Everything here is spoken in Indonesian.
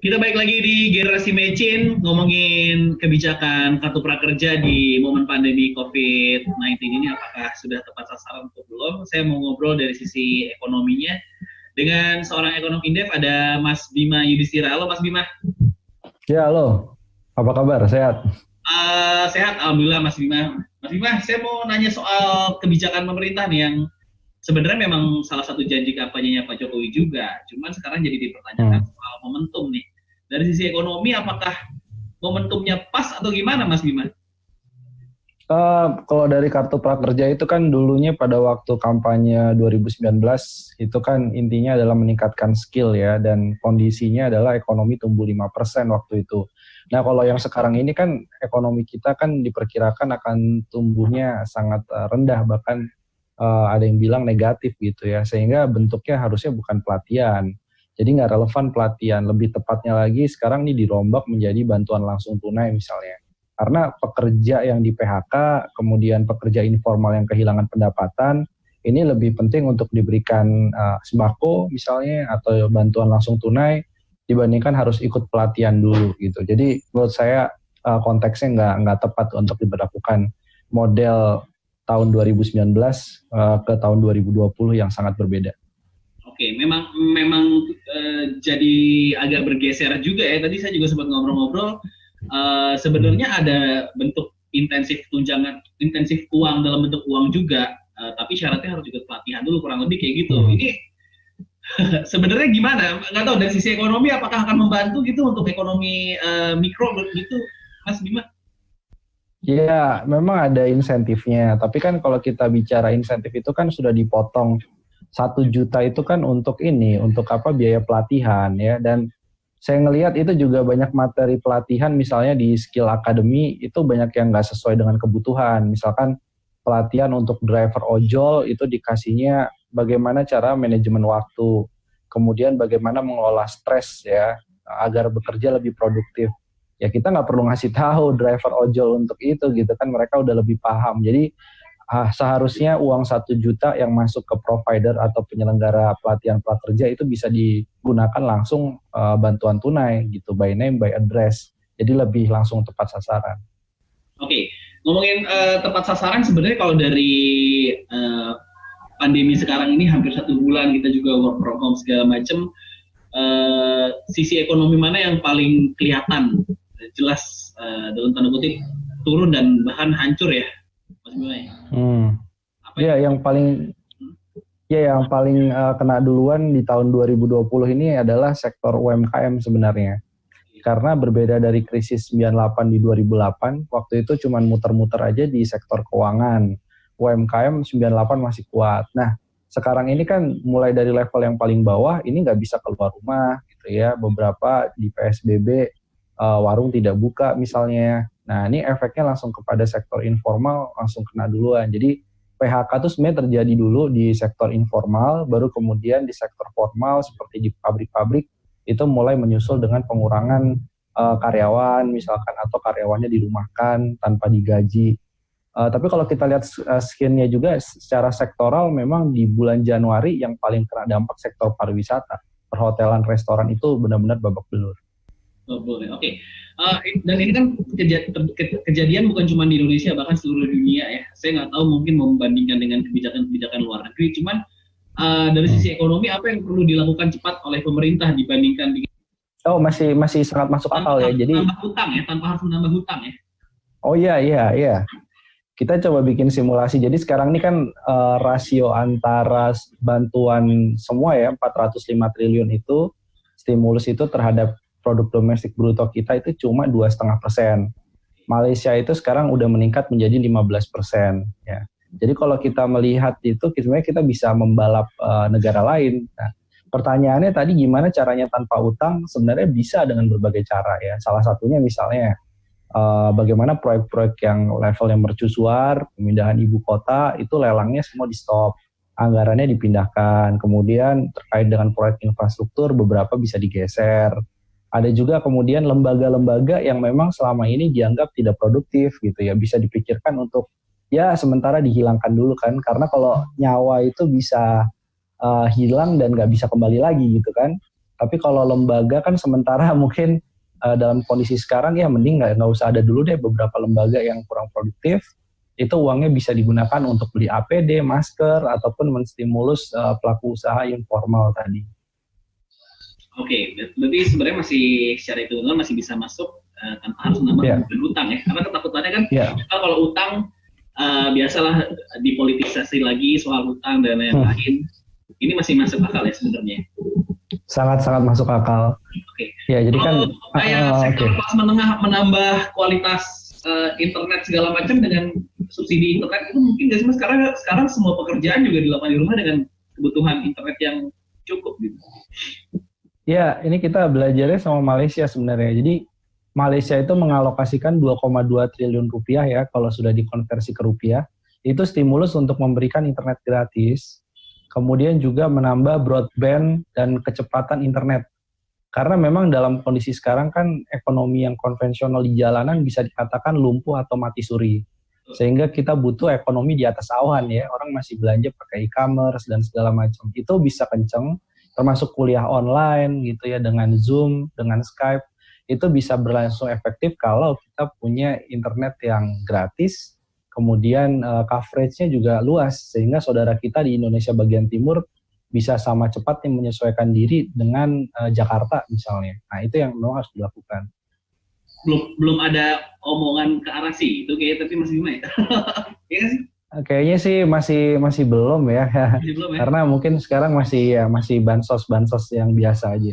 Kita balik lagi di Generasi Mecin, ngomongin kebijakan kartu prakerja di momen pandemi COVID-19 ini, apakah sudah tepat sasaran atau belum? Saya mau ngobrol dari sisi ekonominya dengan seorang ekonom indef, ada Mas Bima Yudhistira. Halo Mas Bima. Ya, halo. Apa kabar? Sehat? Sehat, Alhamdulillah Mas Bima. Mas Bima, saya mau nanya soal kebijakan pemerintah nih yang sebenarnya memang salah satu janji kampanyenya Pak Jokowi juga. Cuman sekarang jadi dipertanyakan soal momentum nih. Dari sisi ekonomi, apakah momentumnya pas atau gimana, Mas Bima? Kalau dari kartu prakerja itu kan dulunya pada waktu kampanye 2019 itu kan intinya adalah meningkatkan skill ya, dan kondisinya adalah ekonomi tumbuh 5% waktu itu. Nah, kalau yang sekarang ini kan ekonomi kita kan diperkirakan akan tumbuhnya sangat rendah, bahkan ada yang bilang negatif gitu ya, sehingga bentuknya harusnya bukan pelatihan. Jadi nggak relevan pelatihan, lebih tepatnya lagi sekarang ini dirombak menjadi bantuan langsung tunai misalnya. Karena pekerja yang di PHK, kemudian pekerja informal yang kehilangan pendapatan, ini lebih penting untuk diberikan sembako misalnya atau bantuan langsung tunai dibandingkan harus ikut pelatihan dulu gitu. Jadi menurut saya konteksnya nggak tepat untuk diberlakukan model tahun 2019 ke tahun 2020 yang sangat berbeda. Oke, memang jadi agak bergeser juga ya. Tadi saya juga sempat ngobrol-ngobrol. Sebenarnya ada bentuk intensif tunjangan, intensif uang dalam bentuk uang juga. Tapi syaratnya harus juga pelatihan dulu, kurang lebih kayak gitu. Ini sebenarnya gimana? Nggak tahu dari sisi ekonomi apakah akan membantu gitu untuk ekonomi mikro gitu, Mas Bima? Ya, memang ada insentifnya. Tapi kan kalau kita bicara insentif itu kan sudah dipotong 1 juta itu kan untuk ini, untuk apa, biaya pelatihan ya. Dan saya ngelihat itu juga banyak materi pelatihan misalnya di skill academy itu banyak yang nggak sesuai dengan kebutuhan. Misalkan pelatihan untuk driver ojol itu dikasihnya bagaimana cara manajemen waktu, kemudian bagaimana mengelola stres ya agar bekerja lebih produktif. Ya kita nggak perlu ngasih tahu driver ojol untuk itu gitu kan, mereka udah lebih paham. Jadi seharusnya uang 1 juta yang masuk ke provider atau penyelenggara pelatihan prakerja itu bisa digunakan langsung bantuan tunai gitu, by name, by address. Jadi lebih langsung tepat sasaran. Oke, ngomongin tepat sasaran, sebenarnya kalau dari pandemi sekarang ini hampir 1 bulan kita juga work from home segala macam, sisi ekonomi mana yang paling kelihatan jelas dalam tanda kutip turun dan bahkan hancur ya, Mas Bima? Ya, yang paling kena duluan di tahun 2020 ini adalah sektor UMKM sebenarnya. Karena berbeda dari krisis 98 di 2008, waktu itu cuma muter-muter aja di sektor keuangan. UMKM 98 masih kuat. Nah, sekarang ini kan mulai dari level yang paling bawah, ini nggak bisa keluar rumah gitu ya. Beberapa di PSBB warung tidak buka misalnya. Nah, ini efeknya langsung kepada sektor informal, langsung kena duluan. Jadi PHK itu sebenarnya terjadi dulu di sektor informal, baru kemudian di sektor formal seperti di pabrik-pabrik itu mulai menyusul dengan pengurangan karyawan misalkan, atau karyawannya dirumahkan tanpa digaji. Tapi kalau kita lihat skin-nya juga secara sektoral, memang di bulan Januari yang paling kena dampak sektor pariwisata. Perhotelan, restoran itu benar-benar babak belur. Oh, boleh, oke. Dan ini kan kejadian bukan cuma di Indonesia, bahkan seluruh dunia ya. Saya nggak tahu, mungkin membandingkan dengan kebijakan-kebijakan luar negeri. Cuman dari sisi ekonomi, apa yang perlu dilakukan cepat oleh pemerintah dibandingkan dengan masih sangat masuk akal ya. Jadi tanpa harus menambah hutang ya. Oh iya. Kita coba bikin simulasi. Jadi sekarang ini kan rasio antara bantuan semua ya 405 triliun itu, stimulus itu terhadap produk domestik bruto kita itu cuma 2,5%. Malaysia itu sekarang udah meningkat menjadi 15% ya. Jadi kalau kita melihat itu, sebenarnya kita bisa membalap negara lain. Nah, pertanyaannya tadi gimana caranya tanpa utang? Sebenarnya bisa dengan berbagai cara ya. Salah satunya misalnya bagaimana proyek-proyek yang level yang mercusuar, pemindahan ibu kota, itu lelangnya semua di stop, anggarannya dipindahkan. Kemudian terkait dengan proyek infrastruktur, beberapa bisa digeser. Ada juga kemudian lembaga-lembaga yang memang selama ini dianggap tidak produktif gitu ya, bisa dipikirkan untuk ya sementara dihilangkan dulu kan, karena kalau nyawa itu bisa hilang dan nggak bisa kembali lagi gitu kan. Tapi kalau lembaga kan sementara mungkin dalam kondisi sekarang ya mending nggak usah ada dulu deh beberapa lembaga yang kurang produktif. Itu uangnya bisa digunakan untuk beli APD, masker, ataupun menstimulus pelaku usaha informal tadi. Oke, berarti sebenarnya masih secara hitungan masih bisa masuk tanpa harus nambah utang ya. Karena ketakutannya kan kalau utang biasalah dipolitisasi lagi soal utang dan lain-lain. Ini masih masuk akal ya sebenarnya. Sangat-sangat masuk akal. Oke. Ya, jadi kan sektor kelas menengah menambah kualitas internet segala macam dengan subsidi internet itu mungkin nggak sih Mas? Sekarang semua pekerjaan juga dilakukan di rumah dengan kebutuhan internet yang cukup gitu. Ya, ini kita belajarnya sama Malaysia sebenarnya. Jadi Malaysia itu mengalokasikan 2,2 triliun rupiah ya kalau sudah dikonversi ke rupiah. Itu stimulus untuk memberikan internet gratis. Kemudian juga menambah broadband dan kecepatan internet. Karena memang dalam kondisi sekarang kan ekonomi yang konvensional di jalanan bisa dikatakan lumpuh atau mati suri. Sehingga kita butuh ekonomi di atas awan ya. Orang masih belanja pakai e-commerce dan segala macam. Itu bisa kenceng. Termasuk kuliah online gitu ya dengan Zoom, dengan Skype, itu bisa berlangsung efektif kalau kita punya internet yang gratis, kemudian coverage-nya juga luas, sehingga saudara kita di Indonesia bagian timur bisa sama cepat menyesuaikan diri dengan Jakarta misalnya. Nah itu yang memang harus dilakukan. Belum ada omongan ke arah sih, itu kayaknya tapi masih gimana ya? Iya sih? Kayaknya sih masih belum ya. Karena mungkin sekarang masih bansos yang biasa aja.